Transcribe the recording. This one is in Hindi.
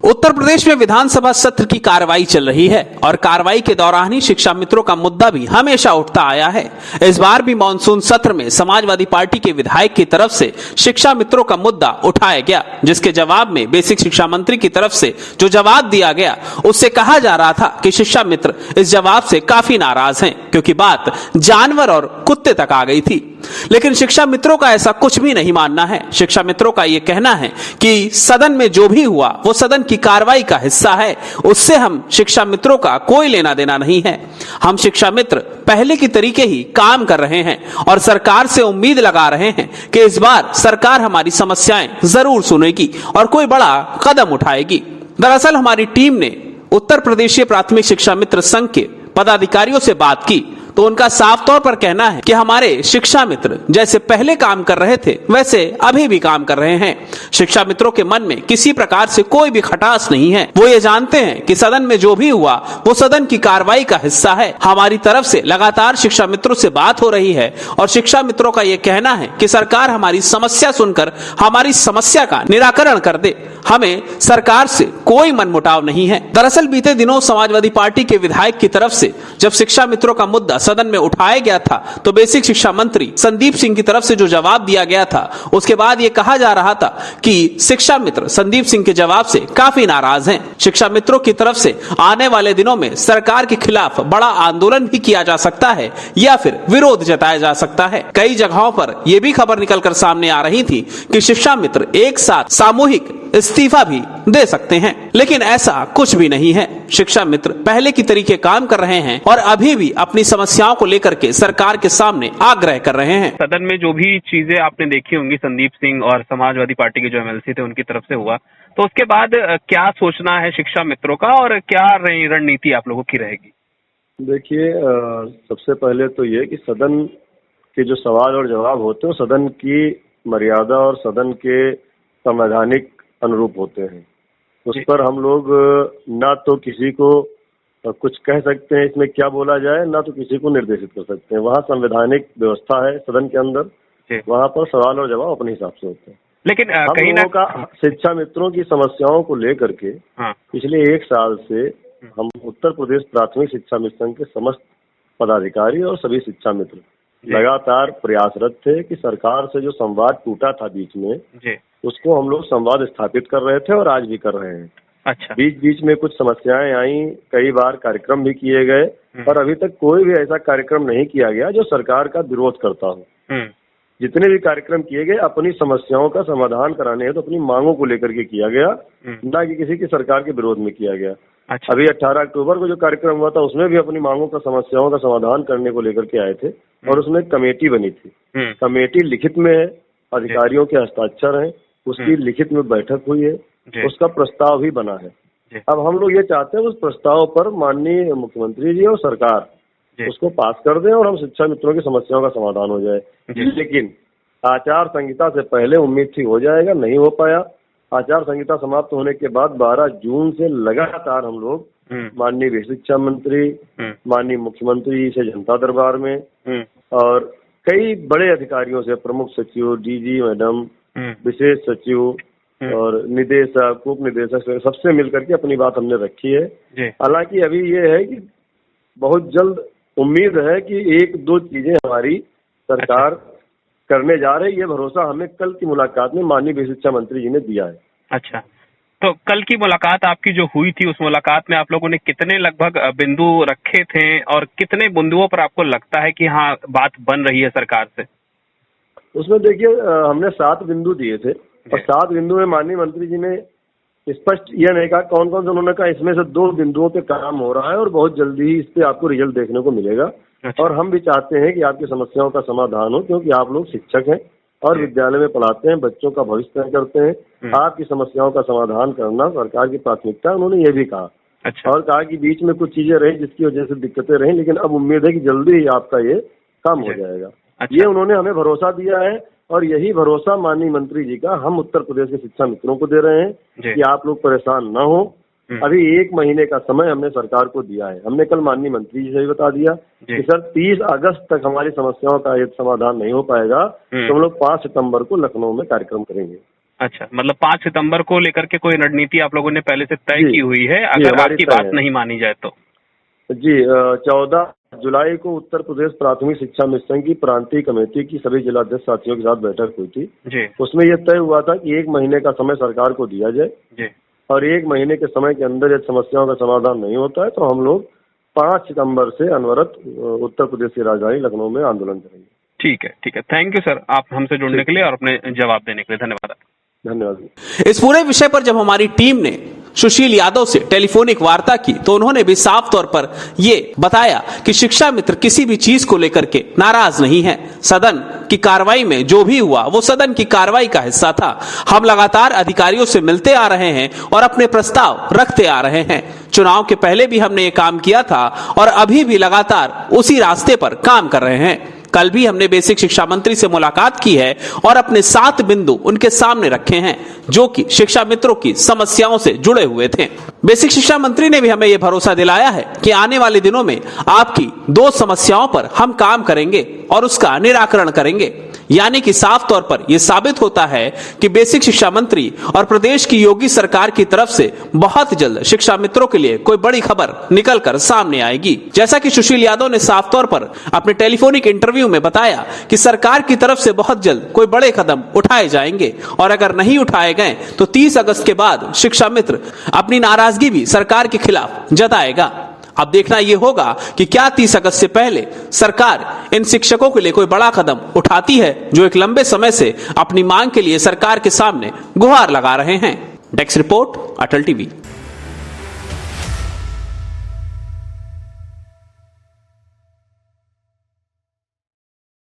उत्तर प्रदेश में विधानसभा सत्र की कार्रवाई चल रही है और कार्रवाई के दौरान ही शिक्षा मित्रों का मुद्दा भी हमेशा उठता आया है। इस बार भी मानसून सत्र में समाजवादी पार्टी के विधायक की तरफ से शिक्षा मित्रों का मुद्दा उठाया गया, जिसके जवाब में बेसिक शिक्षा मंत्री की तरफ से जो जवाब दिया गया उससे कहा जा रहा था कि शिक्षा मित्र इस जवाब से काफी नाराज हैं, क्योंकि बात जानवर और कुत्ते तक आ गई थी। लेकिन शिक्षा मित्रों का ऐसा कुछ भी नहीं मानना है। शिक्षा मित्रों का यह कहना है कि सदन में जो भी हुआ वो सदन की कार्रवाई का हिस्सा है, उससे हम शिक्षा मित्रों का कोई लेना देना नहीं है। हम शिक्षा मित्र पहले की तरीके ही काम कर रहे हैं और सरकार से उम्मीद लगा रहे हैं कि इस बार सरकार हमारी समस्याएं जरूर सुनेगी और कोई बड़ा कदम उठाएगी। दरअसल हमारी टीम ने उत्तर प्रदेशीय प्राथमिक शिक्षा मित्र संघ के पदाधिकारियों से बात की तो उनका साफ तौर पर कहना है कि हमारे शिक्षा मित्र जैसे पहले काम कर रहे थे वैसे अभी भी काम कर रहे हैं। शिक्षा मित्रों के मन में किसी प्रकार से कोई भी खटास नहीं है। वो ये जानते हैं कि सदन में जो भी हुआ वो सदन की कार्रवाई का हिस्सा है। हमारी तरफ से लगातार शिक्षा मित्रों से बात हो रही है और शिक्षा मित्रों का ये कहना है कि सरकार हमारी समस्या सुनकर हमारी समस्या का निराकरण कर दे। हमें सरकार से कोई मनमुटाव नहीं है। दरअसल बीते दिनों समाजवादी पार्टी के विधायक की तरफ से जब शिक्षा मित्रों का मुद्दा सदन में उठाया गया था तो बेसिक शिक्षा मंत्री संदीप सिंह की तरफ से जो जवाब दिया गया था उसके बाद यह कहा जा रहा था कि शिक्षा मित्र संदीप सिंह के जवाब से काफी नाराज हैं। शिक्षा मित्रों की तरफ से आने वाले दिनों में सरकार के खिलाफ बड़ा आंदोलन भी किया जा सकता है या फिर विरोध जताया जा सकता है। कई जगहों पर यह भी खबर निकलकर सामने आ रही थी कि शिक्षा मित्र एक साथ सामूहिक इस्तीफा भी दे सकते हैं, लेकिन ऐसा कुछ भी नहीं है। शिक्षा मित्र पहले की तरीके काम कर रहे हैं और अभी भी अपनी समस्याओं को लेकर के सरकार के सामने आग्रह कर रहे हैं। सदन में जो भी चीजें आपने देखी होंगी संदीप सिंह और समाजवादी पार्टी के जो एमएलसी थे उनकी तरफ से हुआ, तो उसके बाद क्या सोचना है शिक्षा मित्रों का और क्या रणनीति आप लोगों की रहेगी? देखिए, सबसे पहले तो ये कि सदन के जो सवाल और जवाब होते हैं सदन की मर्यादा और सदन के संवैधानिक अनुरूप होते हैं। उस पर हम लोग ना तो किसी को कुछ कह सकते हैं इसमें क्या बोला जाए, ना तो किसी को निर्देशित कर सकते हैं। वहाँ संवैधानिक व्यवस्था है सदन के अंदर, वहाँ पर सवाल और जवाब अपने हिसाब से होते हैं। लेकिन कहीं ना का शिक्षा मित्रों की समस्याओं को लेकर के पिछले 1 साल से हम उत्तर प्रदेश प्राथमिक शिक्षा मित्र संघ के समस्त पदाधिकारी और सभी शिक्षा मित्र लगातार प्रयासरत थे कि सरकार से जो संवाद टूटा था बीच में उसको हम लोग संवाद स्थापित कर रहे थे और आज भी कर रहे हैं। अच्छा। बीच बीच में कुछ समस्याएं आई, कई बार कार्यक्रम भी किए गए, पर अभी तक कोई भी ऐसा कार्यक्रम नहीं किया गया जो सरकार का विरोध करता हो। जितने भी कार्यक्रम किए गए अपनी समस्याओं का समाधान कराने हैं तो अपनी मांगों को लेकर के किया गया, ना कि किसी की सरकार के विरोध में किया गया। अच्छा। अभी 18 अक्टूबर को जो कार्यक्रम हुआ था उसमें भी अपनी मांगों का समस्याओं का समाधान करने को लेकर के आए थे और उसमें कमेटी बनी थी। कमेटी लिखित में है, अधिकारियों के हस्ताक्षर हैं, उसकी लिखित में बैठक हुई है, उसका प्रस्ताव भी बना है। अब हम लोग ये चाहते हैं उस प्रस्ताव पर माननीय मुख्यमंत्री जी और सरकार उसको पास कर दें और हम शिक्षा मित्रों की समस्याओं का समाधान हो जाए। लेकिन आचार संहिता से पहले उम्मीद थी हो जाएगा, नहीं हो पाया। आचार संहिता समाप्त होने के बाद 12 जून से लगातार हम लोग माननीय बेसिक शिक्षा मंत्री, माननीय मुख्यमंत्री से जनता दरबार में और कई बड़े अधिकारियों से, प्रमुख सचिव, डीजी मैडम, विशेष सचिव और निदेशक, उप निदेशक, सबसे मिलकर के अपनी बात हमने रखी है। हालांकि अभी ये है कि बहुत जल्द उम्मीद है कि 1-2 चीजें हमारी सरकार करने जा रही है। ये भरोसा हमें कल की मुलाकात में माननीय बेसिक शिक्षा मंत्री जी ने दिया है। अच्छा, तो कल की मुलाकात आपकी जो हुई थी उस मुलाकात में आप लोगों ने कितने लगभग बिंदु रखे थे और कितने बिंदुओं पर आपको लगता है कि हाँ बात बन रही है सरकार से? उसमें देखिए, हमने 7 बिंदु दिए थे और 7 बिंदु में माननीय मंत्री जी ने स्पष्ट यह नहीं कहा कौन कौन से, उन्होंने कहा इसमें से 2 बिंदुओं पे काम हो रहा है और बहुत जल्दी ही इस पे आपको रिजल्ट देखने को मिलेगा। अच्छा। और हम भी चाहते हैं कि आपकी समस्याओं का समाधान हो, क्योंकि आप लोग शिक्षक हैं और विद्यालय में पढ़ाते हैं, बच्चों का भविष्य तय करते हैं। आपकी समस्याओं का समाधान करना सरकार की प्राथमिकता है, उन्होंने ये भी कहा। अच्छा। और कहा कि बीच में कुछ चीजें रही जिसकी वजह से दिक्कतें रही, लेकिन अब उम्मीद है कि जल्दी ही आपका ये काम हो जाएगा। अच्छा। ये उन्होंने हमें भरोसा दिया है और यही भरोसा माननीय मंत्री जी का हम उत्तर प्रदेश के शिक्षा मित्रों को दे रहे हैं कि आप लोग परेशान न हो। अभी 1 महीने का समय हमने सरकार को दिया है। हमने कल माननीय मंत्री जी से भी बता दिया कि सर 30 अगस्त तक हमारी समस्याओं का एक समाधान नहीं हो पाएगा तो हम लोग 5 सितंबर को लखनऊ में कार्यक्रम करेंगे। अच्छा, मतलब 5 सितंबर को लेकर के कोई रणनीति आप लोगों ने पहले से तय जी, की हुई है, जी, अगर हमारी आपकी तय बात है। नहीं मानी जाए तो? जी 14 जुलाई को उत्तर प्रदेश प्राथमिक शिक्षा मिशन की प्रांतीय कमेटी की सभी जिलाध्यक्ष साथियों के साथ बैठक हुई थी। जी उसमें यह तय हुआ था कि 1 महीने का समय सरकार को दिया जाए जी और 1 महीने के समय के अंदर यदि समस्याओं का समाधान नहीं होता है तो हम लोग 5 सितंबर से अनवरत उत्तर प्रदेश की राजधानी लखनऊ में आंदोलन करेंगे। ठीक है, थैंक यू सर, आप हमसे जुड़ने के लिए और अपने जवाब देने के लिए धन्यवाद। धन्यवाद। इस पूरे विषय पर जब हमारी टीम ने सुशील यादव से टेलीफोनिक वार्ता की तो उन्होंने भी साफ तौर पर यह बताया कि शिक्षा मित्र किसी भी चीज को लेकर के नाराज नहीं है। सदन की कार्रवाई में जो भी हुआ वो सदन की कार्रवाई का हिस्सा था। हम लगातार अधिकारियों से मिलते आ रहे हैं और अपने प्रस्ताव रखते आ रहे हैं। चुनाव के पहले भी हमने ये काम किया था और अभी भी लगातार उसी रास्ते पर काम कर रहे हैं। कल भी हमने बेसिक शिक्षा मंत्री से मुलाकात की है और अपने 7 बिंदु उनके सामने रखे हैं जो कि शिक्षा मित्रों की समस्याओं से जुड़े हुए थे। बेसिक शिक्षा मंत्री ने भी हमें यह भरोसा दिलाया है कि आने वाले दिनों में आपकी 2 समस्याओं पर हम काम करेंगे और उसका निराकरण करेंगे। यानी कि साफ तौर पर यह साबित होता है कि बेसिक शिक्षा मंत्री और प्रदेश की योगी सरकार की तरफ से बहुत जल्द शिक्षा मित्रों के लिए कोई बड़ी खबर निकलकर सामने आएगी। जैसा कि सुशील यादव ने साफ तौर पर अपने टेलीफोनिक इंटरव्यू में बताया कि सरकार की तरफ से बहुत जल्द कोई बड़े कदम उठाए जाएंगे और अगर नहीं उठाए गए तो 30 अगस्त के बाद शिक्षा मित्र अपनी नाराजगी भी सरकार के खिलाफ जताएगा। अब देखना यह होगा कि क्या 30 अगस्त से पहले सरकार इन शिक्षकों के लिए कोई बड़ा कदम उठाती है जो एक लंबे समय से अपनी मांग के लिए सरकार के सामने गुहार लगा रहे हैं। डेस्क रिपोर्ट, अटल टीवी।